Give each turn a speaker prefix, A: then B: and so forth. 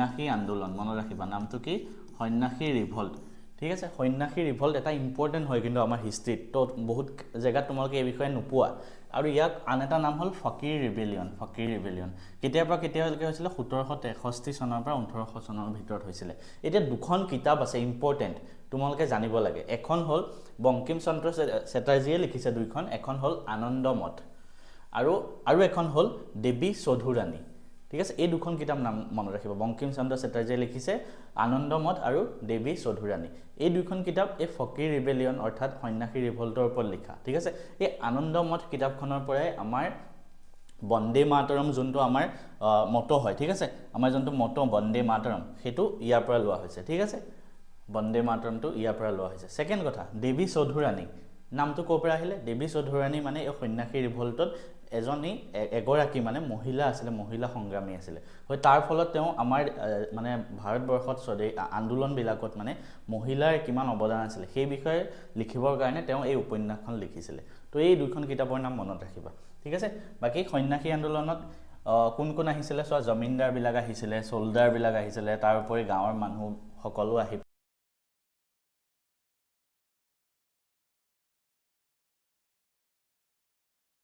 A: সন্ন্যাসী আন্দোলন মনত ৰাখিবা নামটো কি সন্ন্যাসী ৰিভল্ট ঠিক আছে সন্ন্যাসী ৰিভল্ট এটা ইম্পৰ্টেন্ট হয় কিন্তু আমাৰ হিষ্ট্ৰীত তো বহুত জায়গাত তোমালোকে এই বিষয়ে নোপোৱা আৰু ইয়াক আন এটা নাম হ'ল ফকিৰ ৰিবেলিয়ন কেতিয়াৰ পৰা কেতিয়ালৈকে হৈছিল 1763 চনৰ পৰা 1800 চনৰ ভিতৰত হৈছিল এতিয়া দুখন কিতাপ আছে ইম্পৰ্টেন্ট তোমালোকে জানিব লাগে এখন হ'ল বঙ্কিম চন্দ্ৰ চেটাৰ্জীয়ে লিখিছে দুইখন এখন হ'ল আনন্দমঠ আৰু এখন হ'ল দেৱী চৌধুৰাণী ঠিক আছে এই দুখন কিতাপ নাম মনত ৰাখিব বঙ্কিম চন্দ্ৰ চেটাৰ্জীয়ে লিখিছে আনন্দমঠ আৰু দেৱী চৌধুৰাণী এই দুখন কিতাপ এই ফকিৰ ৰিবেলিয়ন অৰ্থাৎ সন্ন্যাসী ৰিভল্টৰ ওপৰত লিখা ঠিক আছে এই আনন্দমঠ কিতাপখনৰ পৰাই আমাৰ বন্দে মাতৰম যোনটো আমাৰ মটো হয় ঠিক আছে আমাৰ যোনটো মটো বন্দে মাতৰম হেতু ইয়াৰ পৰা লোৱা হৈছে ঠিক আছে বন্দে মাতৰমটো ইয়াৰ পৰা লোৱা হৈছে সেকেন্ড কথা দেৱী চৌধুৰাণী নামটো কোৰ পৰা আহিলে দেৱী চৌধুৰাণী মানে এই সন্ন্যাসী ৰিভল্টত এগৰাকী মানে মহিলা আছিল মহিলা সংগ্ৰামী আছিল হয় তাৰ ফলত তেওঁ আমাৰ মানে ভাৰতবৰ্ষত আন্দোলন বিলাকত মানে মহিলাৰ কিমান অৱদান আছিল সেই বিষয়ে লিখিবৰ কাৰণে তেওঁ এই উপন্যাসখন লিখিছিল তো এই দুইখন কিতাপৰ নাম মনত ৰাখিবা ঠিক আছে বাকি সন্ন্যাসী আন্দোলনত কোন আহিছিল সো জমিনদাৰ বিলাক আহিছিল সোলদাৰ বিলাক আহিছিল তাৰ উপৰি গাঁৱৰ মানুহ সকলো আহি